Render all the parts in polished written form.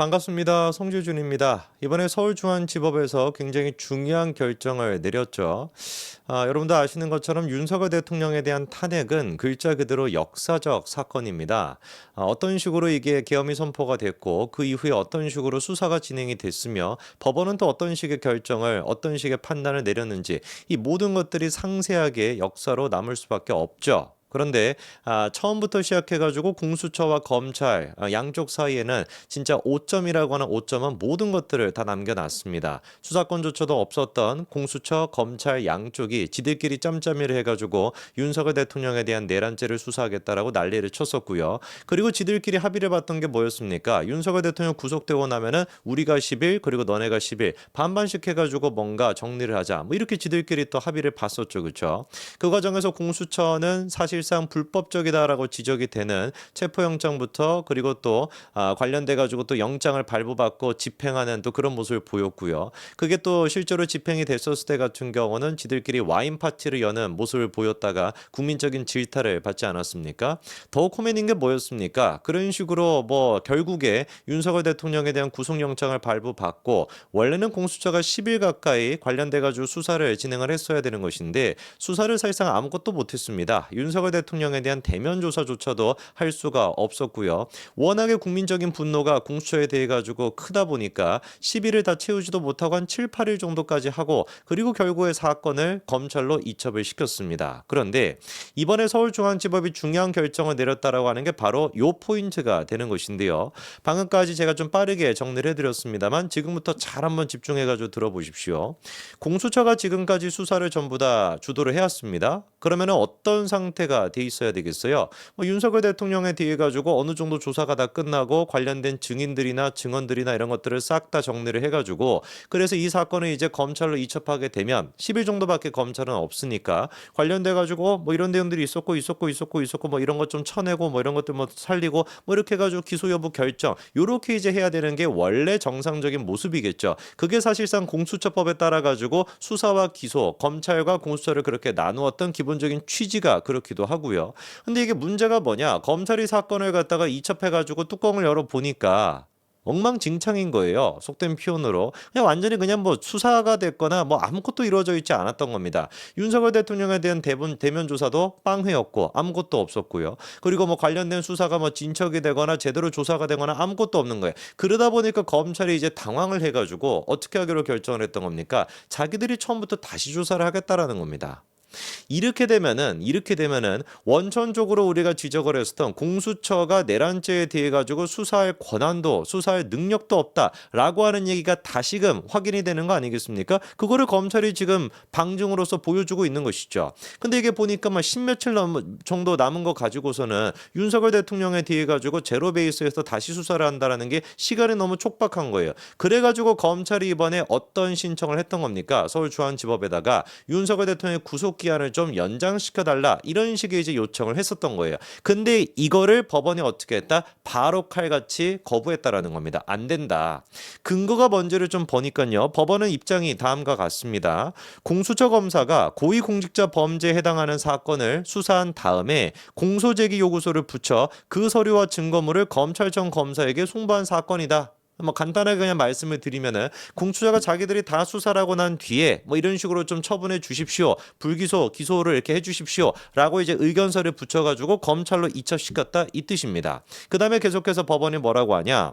반갑습니다. 송지준입니다. 이번에 서울중앙지법에서 굉장히 중요한 결정을 내렸죠. 여러분도 아시는 것처럼 윤석열 대통령에 대한 탄핵은 글자 그대로 역사적 사건입니다. 어떤 식으로 이게 계엄이 선포가 됐고 그 이후에 어떤 식으로 수사가 진행이 됐으며 법원은 또 어떤 식의 결정을 어떤 식의 판단을 내렸는지 이 모든 것들이 상세하게 역사로 남을 수밖에 없죠. 그런데 처음부터 시작해가지고 공수처와 검찰 양쪽 사이에는 진짜 오점이라고 하는 오점은 모든 것들을 다 남겨놨습니다. 수사권조차도 없었던 공수처, 검찰 양쪽이 지들끼리 짬짬이를 해가지고 윤석열 대통령에 대한 내란죄를 수사하겠다라고 난리를 쳤었고요. 그리고 지들끼리 합의를 봤던 게 뭐였습니까? 윤석열 대통령 구속되고 나면은 우리가 10일 그리고 너네가 10일 반반씩 해가지고 뭔가 정리를 하자. 뭐 이렇게 지들끼리 또 합의를 봤었죠, 그렇죠? 그 과정에서 공수처는 사실상 불법적이다라고 지적이 되는 체포영장부터 그리고 또 관련돼 가지고 또 영장을 발부받고 집행하는 또 그런 모습을 보였고요. 그게 또 실제로 집행이 됐었을 때 같은 경우는 지들끼리 와인 파티를 여는 모습을 보였다가 국민적인 질타를 받지 않았습니까? 더 코미디인 게 뭐였습니까? 그런 식으로 뭐 결국에 윤석열 대통령에 대한 구속영장을 발부받고 원래는 공수처가 10일 가까이 관련돼 가지고 수사를 진행을 했어야 되는 것인데 수사를 사실상 아무것도 못했습니다. 윤석열 대통령에 대한 대면 조사조차도 할 수가 없었고요. 워낙에 국민적인 분노가 공수처에 대해 가지고 크다 보니까 10일을 다 채우지도 못하고 한 7, 8일 정도까지 하고 그리고 결국에 사건을 검찰로 이첩을 시켰습니다. 그런데 이번에 서울중앙지법이 중요한 결정을 내렸다라고 하는 게 바로 요 포인트가 되는 것인데요. 방금까지 제가 좀 빠르게 정리를 해드렸습니다만 지금부터 잘 한번 집중해가지고 들어보십시오. 공수처가 지금까지 수사를 전부 다 주도를 해왔습니다. 그러면 어떤 상태가 돼 있어야 되겠어요? 윤석열 대통령에 대해 가지고 어느 정도 조사가 다 끝나고 관련된 증인들이나 증언들이나 이런 것들을 싹 다 정리를 해가지고 그래서 이 사건을 이제 검찰로 이첩하게 되면 10일 정도밖에 검찰은 없으니까 관련돼 가지고 뭐 이런 내용들이 있었고 뭐 이런 것 좀 쳐내고 뭐 이런 것들 뭐 살리고 뭐 이렇게 해가지고 기소 여부 결정 요렇게 이제 해야 되는 게 원래 정상적인 모습이겠죠. 그게 사실상 공수처법에 따라 가지고 수사와 기소, 검찰과 공수처를 그렇게 나누었던 기본적인 취지가 그렇기도 하고요. 근데 이게 문제가 뭐냐? 검찰이 사건을 갖다가 이첩해가지고 뚜껑을 열어 보니까 엉망진창인 거예요. 속된 표현으로. 그냥 완전히 그냥 뭐 수사가 됐거나 뭐 아무것도 이루어져 있지 않았던 겁니다. 윤석열 대통령에 대한 대면 조사도 빵회였고 아무것도 없었고요. 그리고 뭐 관련된 수사가 뭐 진척이 되거나 제대로 조사가 되거나 아무것도 없는 거예요. 그러다 보니까 검찰이 이제 당황을 해가지고 어떻게 하기로 결정을 했던 겁니까? 자기들이 처음부터 다시 조사를 하겠다라는 겁니다. 이렇게 되면은 원천적으로 우리가 지적을 했었던 공수처가 내란죄에 대해 가지고 수사할 권한도 수사할 능력도 없다라고 하는 얘기가 다시금 확인이 되는 거 아니겠습니까? 그거를 검찰이 지금 방증으로서 보여주고 있는 것이죠. 근데 이게 보니까 막 십며칠 정도 남은 거 가지고서는 윤석열 대통령에 대해 가지고 제로 베이스에서 다시 수사를 한다라는 게 시간이 너무 촉박한 거예요. 그래가지고 검찰이 이번에 어떤 신청을 했던 겁니까? 서울중앙지법에다가 윤석열 대통령의 구속 기한을 좀 연장시켜달라 이런 식의 이제 요청을 했었던 거예요. 근데 이거를 법원이 어떻게 했다? 바로 칼같이 거부했다라는 겁니다. 안 된다. 근거가 뭔지를 좀 보니까요. 법원은 입장이 다음과 같습니다. 공수처 검사가 고위공직자 범죄에 해당하는 사건을 수사한 다음에 공소제기 요구서를 붙여 그 서류와 증거물을 검찰청 검사에게 송부한 사건이다. 뭐 간단하게 그냥 말씀을 드리면은 공수처가 자기들이 다 수사를 하고 난 뒤에 뭐 이런 식으로 좀 처분해 주십시오. 불기소, 기소를 이렇게 해 주십시오. 라고 이제 의견서를 붙여가지고 검찰로 이첩시켰다 이 뜻입니다. 그 다음에 계속해서 법원이 뭐라고 하냐.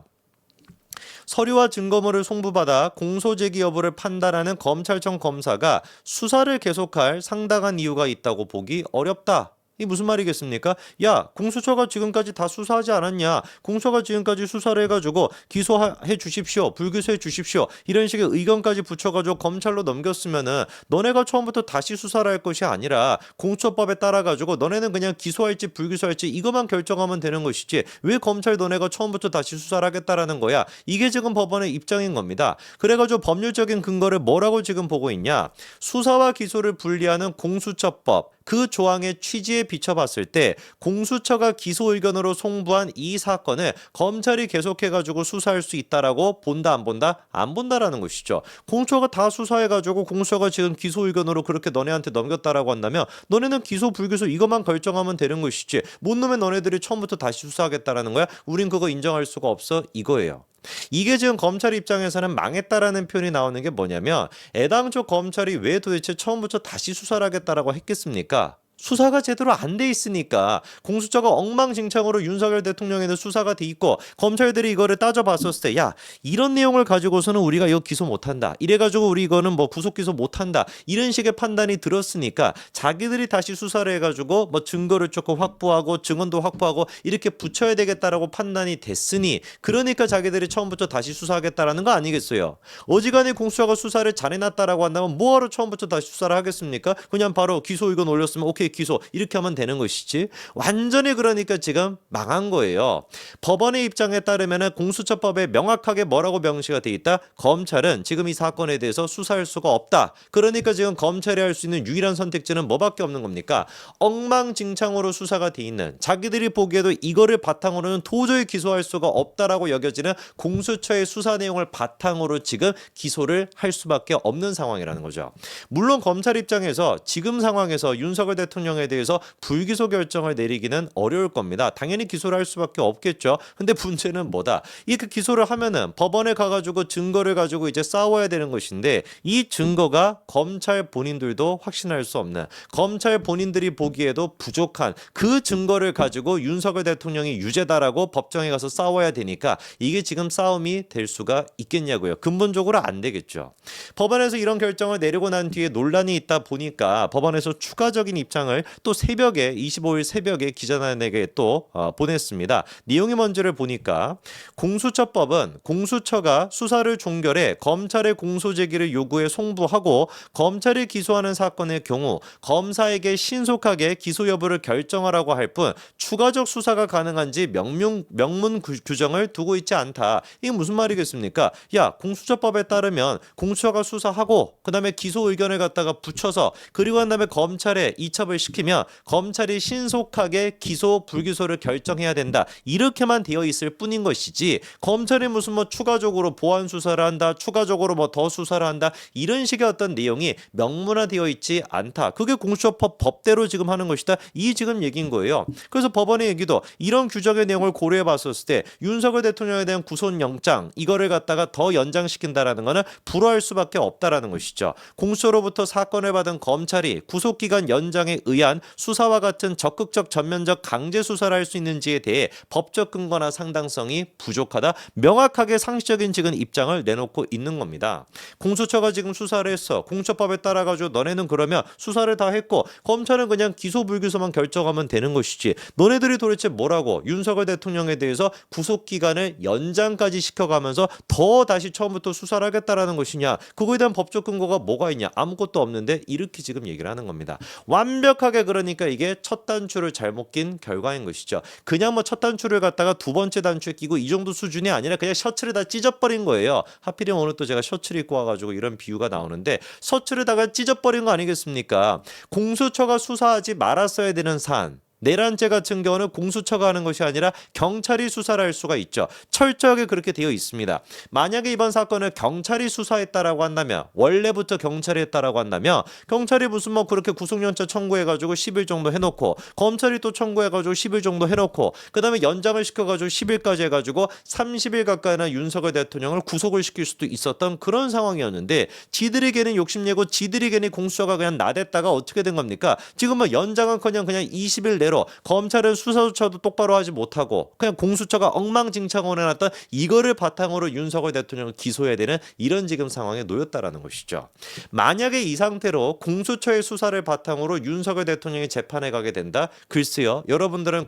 서류와 증거물을 송부받아 공소제기 여부를 판단하는 검찰청 검사가 수사를 계속할 상당한 이유가 있다고 보기 어렵다. 이 무슨 말이겠습니까? 야, 공수처가 지금까지 다 수사하지 않았냐? 공수처가 지금까지 수사를 해가지고 기소해 주십시오. 불기소해 주십시오. 이런 식의 의견까지 붙여가지고 검찰로 넘겼으면은 너네가 처음부터 다시 수사를 할 것이 아니라 공수처법에 따라가지고 너네는 그냥 기소할지 불기소할지 이것만 결정하면 되는 것이지 왜 검찰 너네가 처음부터 다시 수사를 하겠다라는 거야? 이게 지금 법원의 입장인 겁니다. 그래가지고 법률적인 근거를 뭐라고 지금 보고 있냐? 수사와 기소를 분리하는 공수처법 그 조항의 취지에 비춰봤을 때 공수처가 기소 의견으로 송부한 이 사건을 검찰이 계속해가지고 수사할 수 있다라고 본다 안 본다? 안 본다라는 것이죠. 공수처가 다 수사해가지고 공수처가 지금 기소 의견으로 그렇게 너네한테 넘겼다라고 한다면 너네는 기소 불기소 이것만 결정하면 되는 것이지 뭔 놈의 너네들이 처음부터 다시 수사하겠다라는 거야? 우린 그거 인정할 수가 없어 이거예요. 이게 지금 검찰 입장에서는 망했다라는 표현이 나오는 게 뭐냐면 애당초 검찰이 왜 도대체 처음부터 다시 수사를 하겠다라고 했겠습니까? 수사가 제대로 안 돼 있으니까 공수처가 엉망진창으로 윤석열 대통령에 대해 수사가 돼 있고 검찰들이 이거를 따져봤었을 때 야 이런 내용을 가지고서는 우리가 이거 기소 못한다 이래가지고 우리 이거는 뭐 구속 기소 못한다 이런 식의 판단이 들었으니까 자기들이 다시 수사를 해가지고 뭐 증거를 조금 확보하고 증언도 확보하고 이렇게 붙여야 되겠다라고 판단이 됐으니 그러니까 자기들이 처음부터 다시 수사하겠다라는 거 아니겠어요. 어지간히 공수처가 수사를 잘해놨다라고 한다면 뭐하러 처음부터 다시 수사를 하겠습니까? 그냥 바로 기소 의견 올렸으면 오케이 기소 이렇게 하면 되는 것이지 완전히 그러니까 지금 망한 거예요. 법원의 입장에 따르면 공수처법에 명확하게 뭐라고 명시가 돼 있다. 검찰은 지금 이 사건에 대해서 수사할 수가 없다. 그러니까 지금 검찰이 할 수 있는 유일한 선택지는 뭐밖에 없는 겁니까? 엉망진창으로 수사가 돼 있는 자기들이 보기에도 이거를 바탕으로는 도저히 기소할 수가 없다라고 여겨지는 공수처의 수사 내용을 바탕으로 지금 기소를 할 수밖에 없는 상황이라는 거죠. 물론 검찰 입장에서 지금 상황에서 윤석열 대통령에 대해서 불기소 결정을 내리기는 어려울 겁니다. 당연히 기소를 할 수밖에 없겠죠. 근데 문제는 뭐다? 이렇게 기소를 하면은 법원에 가가지고 증거를 가지고 이제 싸워야 되는 것인데 이 증거가 검찰 본인들도 확신할 수 없는 검찰 본인들이 보기에도 부족한 그 증거를 가지고 윤석열 대통령이 유죄다라고 법정에 가서 싸워야 되니까 이게 지금 싸움이 될 수가 있겠냐고요. 근본적으로 안 되겠죠. 법원에서 이런 결정을 내리고 난 뒤에 논란이 있다 보니까 법원에서 추가적인 입장을 또 새벽에 25일 새벽에 기자단에게 또 보냈습니다. 내용이 뭔지를 보니까 공수처법은 공수처가 수사를 종결해 검찰의 공소제기를 요구해 송부하고 검찰이 기소하는 사건의 경우 검사에게 신속하게 기소 여부를 결정하라고 할 뿐 추가적 수사가 가능한지 명문 규정을 두고 있지 않다. 이게 무슨 말이겠습니까? 야 공수처법에 따르면 공수처가 수사하고 그 다음에 기소 의견을 갖다가 붙여서 그리고 한 다음에 검찰에 이첩을 시키면 검찰이 신속하게 기소 불기소를 결정해야 된다. 이렇게만 되어 있을 뿐인 것이지 검찰이 무슨 뭐 추가적으로 보완 수사를 한다. 추가적으로 뭐 더 수사를 한다. 이런 식의 어떤 내용이 명문화되어 있지 않다. 그게 공수처법 법대로 지금 하는 것이다. 이 지금 얘기인 거예요. 그래서 법원의 얘기도 이런 규정의 내용을 고려해 봤었을 때 윤석열 대통령에 대한 구속영장 이거를 갖다가 더 연장시킨다라는 거는 불허할 수밖에 없다라는 것이죠. 공수처로부터 사건을 받은 검찰이 구속기간 연장에 의한 수사와 같은 적극적 전면적 강제 수사를 할 수 있는지에 대해 법적 근거나 상당성이 부족하다. 명확하게 상식적인 지금 입장을 내놓고 있는 겁니다. 공수처가 지금 수사를 했어. 공수처법에 따라 가지고 너네는 그러면 수사를 다 했고 검찰은 그냥 기소 불기소만 결정하면 되는 것이지. 너네들이 도대체 뭐라고 윤석열 대통령에 대해서 구속기간을 연장까지 시켜가면서 더 다시 처음부터 수사를 하겠다라는 것이냐. 그거에 대한 법적 근거가 뭐가 있냐. 아무것도 없는데 이렇게 지금 얘기를 하는 겁니다. 완벽하게 그러니까 이게 첫 단추를 잘못 낀 결과인 것이죠. 그냥 뭐 첫 단추를 갖다가 두 번째 단추에 끼고 이 정도 수준이 아니라 그냥 셔츠를 다 찢어버린 거예요. 하필이면 오늘 또 제가 셔츠를 입고 와가지고 이런 비유가 나오는데 셔츠를다가 찢어버린 거 아니겠습니까? 공수처가 수사하지 말았어야 되는 사안. 내란죄 같은 경우는 공수처가 하는 것이 아니라 경찰이 수사를 할 수가 있죠. 철저하게 그렇게 되어 있습니다. 만약에 이번 사건을 경찰이 수사했다라고 한다면 원래부터 경찰이 했다라고 한다면 경찰이 무슨 뭐 그렇게 구속영장 청구해가지고 10일 정도 해놓고 검찰이 또 청구해가지고 10일 정도 해놓고 그 다음에 연장을 시켜가지고 10일까지 해가지고 30일 가까이나 윤석열 대통령을 구속을 시킬 수도 있었던 그런 상황이었는데 지들이 괜히 욕심내고 지들이 괜히 공수처가 그냥 나댔다가 어떻게 된 겁니까? 지금 뭐 연장은커녕 그냥 20일 대로 검찰은 수사조차도 똑바로 하지 못하고 그냥 공수처가 엉망진창으로 해놨던 이거를 바탕으로 윤석열 대통령을 기소해야 되는 이런 지금 상황에 놓였다라는 것이죠. 만약에 이 상태로 공수처의 수사를 바탕으로 윤석열 대통령이 재판에 가게 된다? 글쎄요. 여러분들은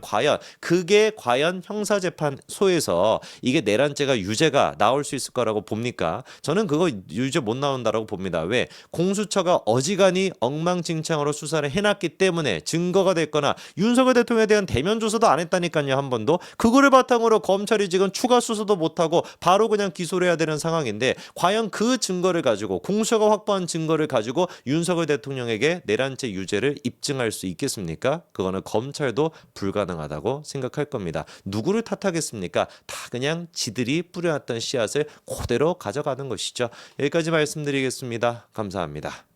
그게 과연 형사재판소에서 이게 내란죄가 유죄가 나올 수 있을 거라고 봅니까? 저는 그거 유죄 못 나온다라고 봅니다. 왜? 공수처가 어지간히 엉망진창으로 수사를 해놨기 때문에 증거가 됐거나 윤석열 대통령에 대한 대면 조사도 안 했다니까요. 한 번도. 그거를 바탕으로 검찰이 지금 추가 수사도 못하고 바로 그냥 기소를 해야 되는 상황인데 과연 그 증거를 가지고 공수처가 확보한 증거를 가지고 윤석열 대통령에게 내란죄 유죄를 입증할 수 있겠습니까? 그거는 검찰도 불가능하다고 생각할 겁니다. 누구를 탓하겠습니까? 다 그냥 지들이 뿌려놨던 씨앗을 그대로 가져가는 것이죠. 여기까지 말씀드리겠습니다. 감사합니다.